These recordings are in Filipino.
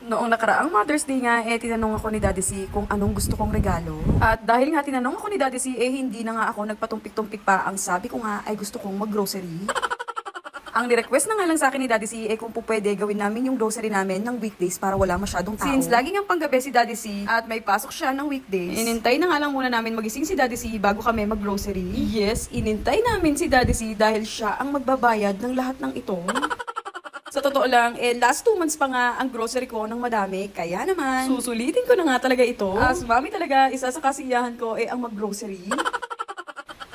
Noong nakaraang Mother's Day nga, tinanong ako ni Daddy C kung anong gusto kong regalo. At dahil nga tinanong ako ni Daddy C, hindi na nga ako nagpatumpik-tumpik pa. Ang sabi ko nga ay gusto kong mag-grocery. Ang ni-request na nga lang sa akin ni Daddy C kung po pwede gawin namin yung grocery namin ng weekdays para wala masyadong tao. Since lagi ngang panggabi si Daddy C at may pasok siya ng weekdays, inintay na nga lang muna namin magising si Daddy C bago kami mag-grocery. Yes, inintay namin si Daddy C dahil siya ang magbabayad ng lahat ng ito. Sa totoo lang, last 2 months pa nga ang grocery ko ng madami. Kaya naman, susulitin ko na nga talaga ito. As mami talaga, isa sa kasiyahan ko ang mag-grocery.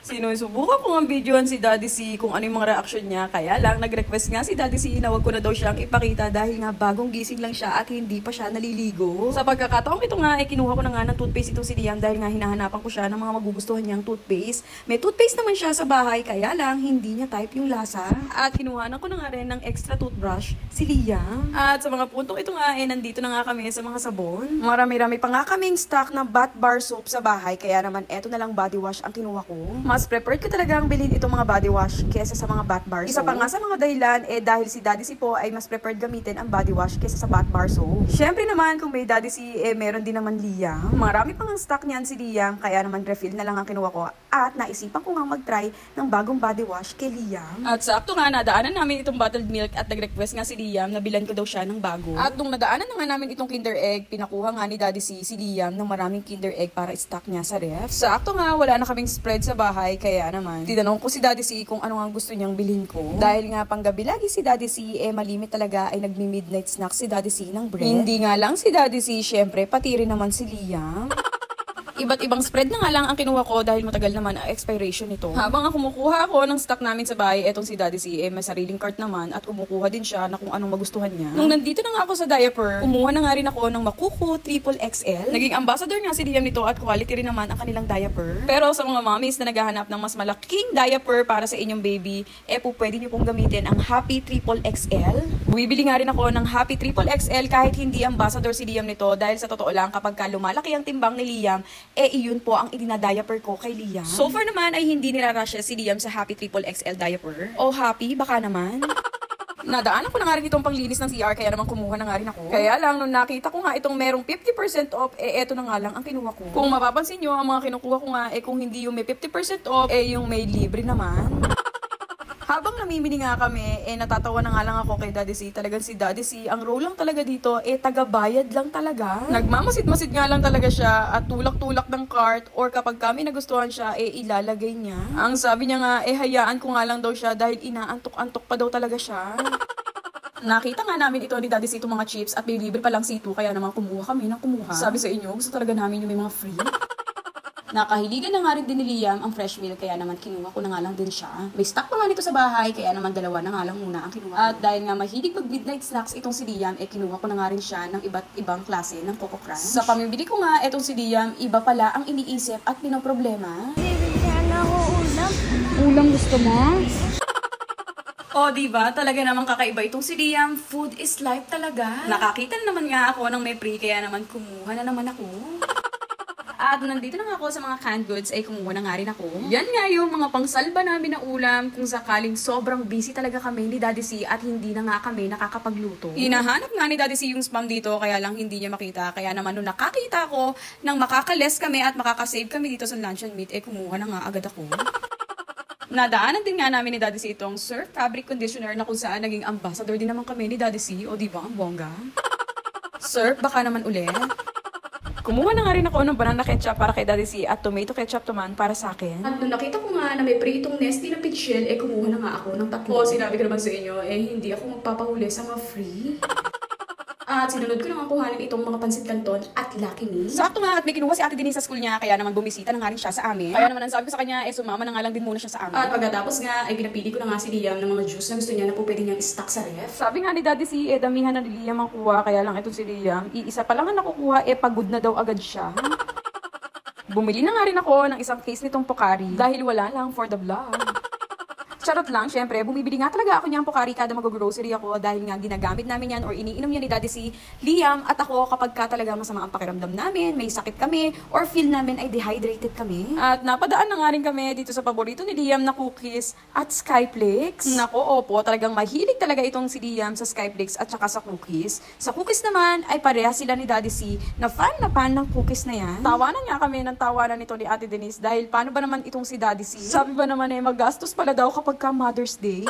Sinusubukan ko ang videoan si Daddy C kung ano yung mga reaction niya. Kaya lang, nag-request nga si Daddy C na wag ko na daw siyang ipakita dahil nga bagong gising lang siya at hindi pa siya naliligo. Sa pagkakataong ito nga, kinuha ko na nga ng toothpaste itong si Liam dahil nga hinahanapan ko siya ng mga magugustuhan niyang toothpaste. May toothpaste naman siya sa bahay, kaya lang hindi niya type yung lasa. At kinuhanan ko na nga rin ng extra toothbrush si Liam. At sa mga puntong ito nga, nandito na nga kami sa mga sabon. Marami-rami pa nga kaming stock ng bath bar soap sa bahay, kaya naman eto na lang body wash ang kinuha ko. Mas prepared ko talagang bilhin itong mga body wash kesa sa mga bath bar soap. Isa pa nga sa mga dahilan dahil si Daddy C po ay mas prepared gamitin ang body wash kesa sa bath bar soap. Syempre naman kung may Daddy C meron din naman Liam. Marami pang ang stock niyan si Liam, kaya naman refill na lang ang kinuha ko at naisipan ko nga mag-try ng bagong body wash kay Liam. At sakto nga nadaanan namin itong bottled milk at nag-request nga si Liam na bilan ko daw siya ng bago. At nung nadaanan na nga namin itong Kinder Egg, pinakuha nga ni Daddy C si Liam ng maraming Kinder Egg para stock niya sa ref. Sakto nga wala na kaming spread sa bahay, kaya naman tinanong ko si Daddy C kung ano ang gusto niyang bilhin ko. Dahil nga panggabi lagi si Daddy C malimit talaga ay nagmi-midnight snack si Daddy C ng bread. Hindi nga lang si Daddy C, syempre pati rin naman si Liam. Iba't ibang spread na nga lang ang kinuha ko dahil matagal naman ang expiration nito. Habang ako kumukuha ako ng stock namin sa bahay, etong si Daddy C may sariling cart naman at kumukuha din siya na kung anong magustuhan niya. Nung nandito na nga ako sa diaper, kumuha na nga rin ako ng Makuku Triple XL. Naging ambassador nga si Liam nito at quality rin naman ang kanilang diaper. Pero sa mga mommies na naghahanap ng mas malaking diaper para sa inyong baby, po pwede niyo pong gamitin ang Happy Triple XL. Bumibili nga rin ako ng Happy Triple XL kahit hindi ambassador si Liam nito dahil sa totoo lang kapag lumalaki ang timbang ni Liam, iyon po ang idinadiaper ko kay Liam. So far naman ay hindi nirarasya si Liam sa Happy Triple XL diaper. Oh, Happy, baka naman. Nadaanan ko na nga rin itong panglinis ng CR, kaya naman kumuha na nga rin ako. Kaya lang, nung nakita ko nga itong merong 50% off, eto na nga lang ang kinuha ko. Kung mapapansin nyo, ang mga kinukuha ko nga, kung hindi yung may 50% off, yung may libre naman. Habang namimili nga kami, natatawa na nga lang ako kay Daddy C. Talagang si Daddy C, ang role lang talaga dito, tagabayad lang talaga. Nagmamasid-masid nga lang talaga siya at tulak-tulak ng cart or kapag kami nagustuhan siya, ilalagay niya. Ang sabi niya nga, hayaan ko nga lang daw siya dahil inaantok-antok pa daw talaga siya. Nakita nga namin ito ni Daddy C itong mga chips at may libre pa lang C2, kaya naman kumuha kami ng kumuha. Sabi sa inyo, gusto talaga namin yung may mga free. Nakahiligan na nga rin din ni Liam ang fresh milk, kaya naman kinuha ko na nga lang din siya. May stock pa nga nito sa bahay, kaya naman dalawa na nga lang muna ang kinuha. At dahil nga mahilig mag midnight snacks itong si Liam, kinuha ko na nga rin siya ng iba't ibang klase ng Coco Crunch. Sa pamimili ko nga itong si Liam, iba pala ang iniisip at pinoproblema. Bibigyan ako ulam. Ulam gusto mo? O, diba? Talaga namang kakaiba itong si Liam. Food is life talaga. Nakakita na naman nga ako ng may free, kaya naman kumuha na naman ako. At nandito na nga ako sa mga canned goods, kumuha na nga rin ako. Yan nga yung mga pangsalba namin na ulam kung sakaling sobrang busy talaga kami ni Daddy C at hindi na nga kami nakakapagluto. Hinahanap nga ni Daddy C yung spam dito, kaya lang hindi niya makita. Kaya naman nung nakakita ko nang makakales kami at makakasave kami dito sa lunch and meat, kumuha na nga agad ako. Nadaanan din nga namin ni Daddy C itong Surf Fabric Conditioner na kung saan naging ambassador din naman kami ni Daddy C. O diba, ang bongga? Surf, baka naman ulit. Kumuha na nga rin ako ng banana ketchup para kay Daddy C at tomato ketchup naman para sa akin. At nung nakita ko nga na may pritong nesty na pig shell, kumuha na nga ako ng 3. O, sinabi ko naman sa inyo, hindi ako magpapahuli sa mga free. At sinunod ko na nga kuhanin itong mga pansit canton at Lucky Me. Sakto nga at may kinuha si Ate Denise sa school niya, kaya naman bumisita na nga rin siya sa amin. Kaya naman ang sabi ko sa kanya, sumama na nga lang din muna siya sa amin. At pagkatapos nga, pinapili ko na nga si Liam ng mga juice na gusto niya na po pwede niyang stock sa ref. Sabi nga ni Daddy C, damihan na ni Liam ang kuha, kaya lang itong si Liam, iisa pa lang ang nakukuha, pagod na daw agad siya. Bumili na nga rin ako ng isang case nitong Pocari dahil wala lang for the vlog. Charot lang, syempre, bumibili nga talaga ako niyang Pocari kada mag-grocery ako dahil nga ginagamit namin yan or iniinom niya ni Daddy si Liam at ako kapag ka talaga masama ang pakiramdam namin, may sakit kami, or feel namin ay dehydrated kami. At napadaan na nga rin kami dito sa paborito ni Liam na cookies at Skyflakes. Nako, opo, talagang mahilig talaga itong si Liam sa Skyflakes at saka sa cookies. Sa cookies naman ay pareha sila ni Daddy C na fan ng cookies na yan. Tawanan nga kami ng tawanan nito ni Ate Denise dahil paano ba naman itong si Daddy C? Sabi ba naman magastos pala daw kapag ka Mother's Day.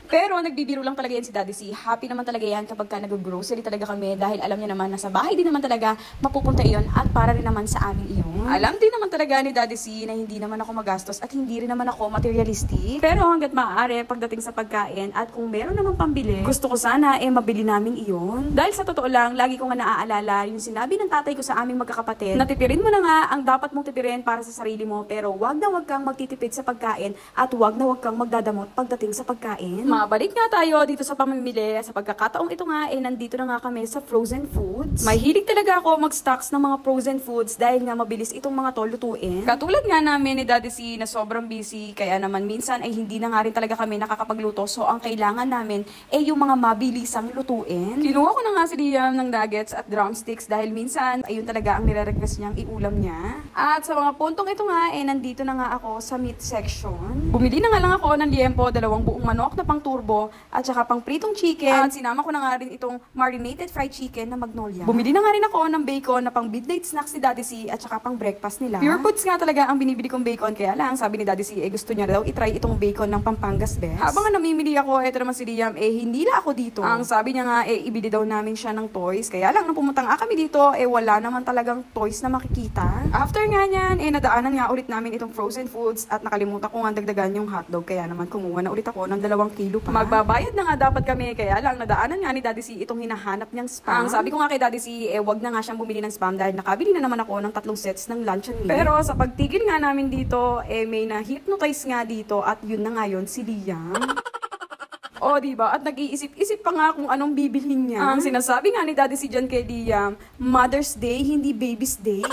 Pero nagbibiro lang talaga yan si Daddy C. Happy naman talaga yan kapag ka nag-grocery talaga kami dahil alam niya naman na sa bahay din naman talaga mapupunta iyon at para rin naman sa amin iyon. Alam din naman talaga ni Daddy C na hindi naman ako magastos at hindi rin naman ako materialistic. Pero hanggat maaari pagdating sa pagkain at kung meron naman pambili, gusto ko sana mabili namin iyon. Dahil sa totoo lang, lagi ko nga naaalala yung sinabi ng tatay ko sa aming magkakapatid na tipirin mo na nga ang dapat mong tipirin para sa sarili mo pero wag na wag kang magtitipid sa pagkain at wag na wag kang magdadamot pagdating sa pagkain. Balik nga tayo dito sa pamimili. Sa pagkakataong ito nga, nandito na nga kami sa frozen foods. May hilig talaga ako mag-stocks ng mga frozen foods dahil nga mabilis itong mga to lutuin. Katulad nga namin ni Daddy C na sobrang busy, kaya naman minsan ay hindi na nga rin talaga kami nakakapagluto. So, ang kailangan namin ay yung mga mabilisang lutuin. Kinuha ko na nga si Liam ng nuggets at drumsticks dahil minsan ayun talaga ang nire-request niyang iulam niya. At sa mga puntong ito nga, nandito na nga ako sa meat section. Bumili na nga lang ako ng liempo, 2 buong manok na pang turbo at saka pang pritong chicken. At sinama ko na nga rin itong marinated fried chicken na Magnolia. Bumili na nga rin ako ng bacon na pang midnight snacks ni Daddy C at saka pang breakfast nila. Pure Foods nga talaga ang binibili kong bacon, kaya lang sabi ni Daddy C gusto niya daw itry itong bacon ng Pampangas Best. Habang nga namimili ako, eto naman si Liam hindi na ako dito. Ang sabi niya nga ibili daw namin siya ng toys, kaya lang nung pumunta nga kami dito wala naman talagang toys na makikita. After nga niyan nadaanan nga ulit namin itong frozen foods at nakalimutan ko nga dagdagan yung hotdog, kaya naman kumuha na ulit ako ng 2 kilo pa. Magbabayad na nga dapat kami, kaya lang nadaanan nga ni Daddy C itong hinahanap niyang spam. Ang sabi ko nga kay Daddy C wag na nga siyang bumili ng spam dahil nakabili na naman ako ng 3 sets ng luncheon meat. Pero sa pagtigil nga namin dito may na-hypnotize nga dito at yun na nga yun si Liam. O, diba? At nag-iisip-isip pa nga kung anong bibilhin niya. Ang sinasabi nga ni Daddy C dyan kay Liam, Mother's Day, hindi Baby's Day.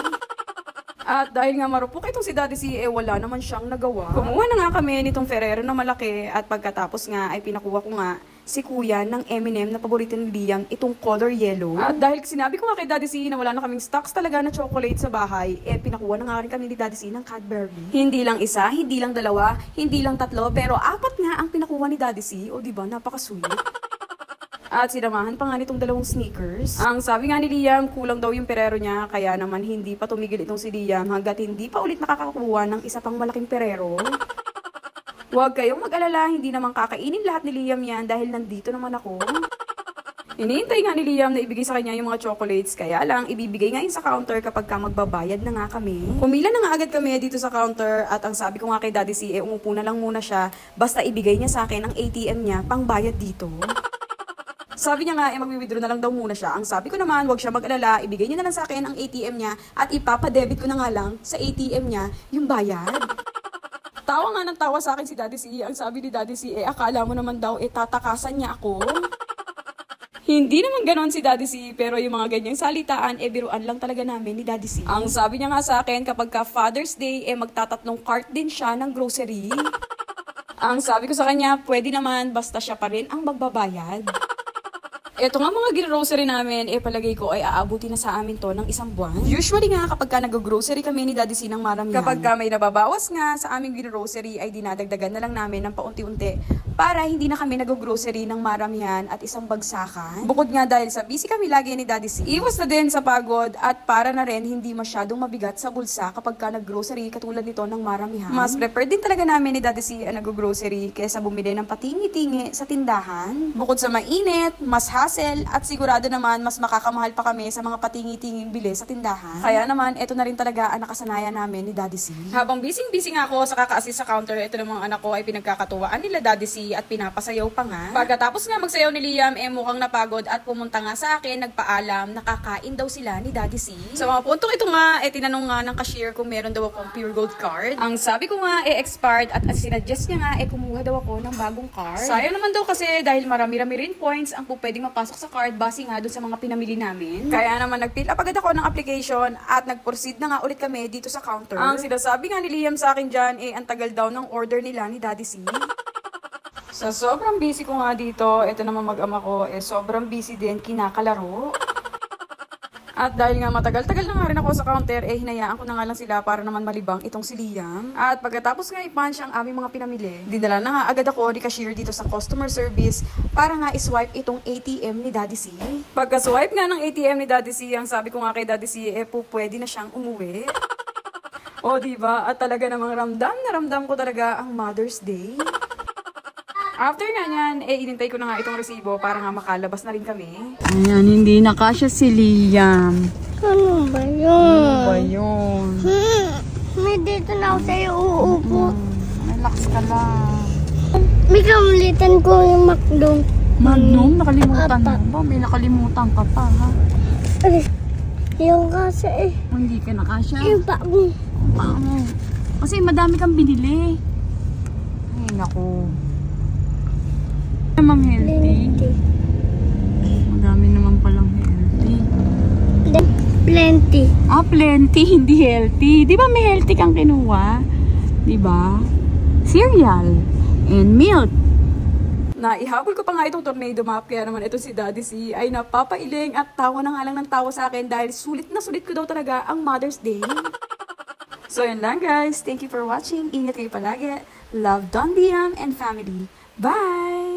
At dahil nga marupok itong si Daddy C, wala naman siyang nagawa. Kumuha na nga kami nitong Ferrero na malaki at pagkatapos nga ay pinakuha ko nga si Kuya ng M&M na paborito ni Liam, itong color yellow. At dahil sinabi ko nga kay Daddy C na wala na kaming stocks talaga na chocolate sa bahay, pinakuha na nga rin kami ni Daddy C ng Cadbury. Hindi lang isa, hindi lang 2, hindi lang 3, pero 4 nga ang pinakuha ni Daddy C. O diba, napakasweet. At sinamahan pa nga nitong 2 sneakers. Ang sabi nga ni Liam, kulang daw yung perero niya, kaya naman hindi pa tumigil itong si Liam hanggat hindi pa ulit nakakakuha ng isa pang malaking perero. Huwag kayong mag-alala, hindi naman kakainin lahat ni Liam yan dahil nandito naman ako. Iniintay nga ni Liam na ibigay sa kanya yung mga chocolates, kaya lang ibibigay nga yun sa counter kapag ka magbabayad na nga kami. Pumila na nga agad kami dito sa counter at ang sabi ko nga kay Daddy C, umupo na lang muna siya, basta ibigay niya sa akin ang ATM niya pang bayad dito. Sabi niya nga, mag-withdraw na lang daw muna siya. Ang sabi ko naman, wag siya mag-alala, ibigay niya na lang sa akin ang ATM niya at ipapadebit ko na nga lang sa ATM niya yung bayad. Tawa nga ng tawa sa akin si Daddy C. Ang sabi ni Daddy C, akala mo naman daw, tatakasan niya ako. Hindi naman ganon si Daddy C, pero yung mga ganyang salitaan, biruan lang talaga namin ni Daddy C. Ang sabi niya nga sa akin, kapag ka Father's Day, magtatatlong cart din siya ng grocery. Ang sabi ko sa kanya, pwede naman, basta siya pa rin ang magbabayad. Ito nga mga grocery namin, palagay ko ay aabuti na sa amin to ng 1 buwan. Usually nga kapag ka nag-grocery kami ni Daddy C ng maramihan, kapag ka may nababawas nga sa aming grocery ay dinadagdagan na lang namin ng paunti-unti para hindi na kami nag-grocery ng maramihan at isang bagsakan. Bukod nga dahil sa busy kami lagi ni Daddy C, iwas na din sa pagod at para na rin hindi masyadong mabigat sa bulsa kapag ka nag-grocery katulad nito ng maramihan. Mas prepared din talaga namin ni Daddy C ang nag-grocery kaysa bumili ng patingi-tingi sa tindahan. Bukod sa mainit, mas hassle at sigurado naman mas makakamahal pa kami sa mga patingi-tinging bili sa tindahan. Kaya naman, ito na rin talaga ang nakasanayan namin ni Daddy C. Habang busy nga ako sa kaka-assist sa counter, ito namang anak ko ay pinagkakatuwaan nila Daddy C C at pinapasayaw pa nga. Pagkatapos nga magsayaw ni Liam, mukhang napagod at pumunta nga sa akin, nagpaalam, nakakain daw sila ni Daddy C. Sa mga puntong ito nga, tinanong nga ng cashier kung meron daw akong Pure Gold card. Ang sabi ko nga, expired at sinuggest niya nga, kumuha daw ako ng bagong card. Sayang naman daw kasi dahil marami-rami rin points ang pwedeng mapasok sa card base nga dun sa mga pinamili namin. Kaya naman nag-fill up agad ako ng application at nag-proceed na nga ulit kami dito sa counter. Ang sinasabi nga ni Liam sa akin dyan, ang tagal daw ng order nila ni Daddy C. Sa sobrang busy ko nga dito, ito naman mag-ama ko, sobrang busy din, kinakalaro. At dahil nga matagal-tagal na nga rin ako sa counter, hinayaan ko na nga lang sila para naman malibang itong si Liam. At pagkatapos nga i-punch ang aming mga pinamili, dinala na nga agad ako ni cashier dito sa customer service para nga iswipe itong ATM ni Daddy C. Pagka-swipe nga ng ATM ni Daddy C, ang sabi ko nga kay Daddy C, pwede na siyang umuwi. O diba? At talaga namang ramdam ko talaga ang Mother's Day. After nga yan, inintay ko na nga itong resibo para nga makalabas na rin kami. Ayan, hindi na kasya si Liam. Ano ba yun? Ano ba yun? May dito na ako sa'yo uupo. Relax ka lang. May kamulitan ko yung McDo. Magnum, nakalimutan mo ba? May nakalimutan ka pa, ha? Ay, yung kasi Hindi ka na kasya. yung bago. Paano? Kasi madami kang binili. Ay, naku. Namang healthy. Madami naman palang healthy. Plenty. Plenty, hindi healthy. Di ba may healthy kang kinuha? Di ba? Cereal and milk. Naihabol ko pa nga itong tornado map, kaya naman ito si Daddy C ay napapailing at tawa na nga lang ng tawa sa akin dahil sulit na sulit ko daw talaga ang Mother's Day. So yun lang guys, thank you for watching. Ingat kayo palagi. Love, Don Liam and family. Bye!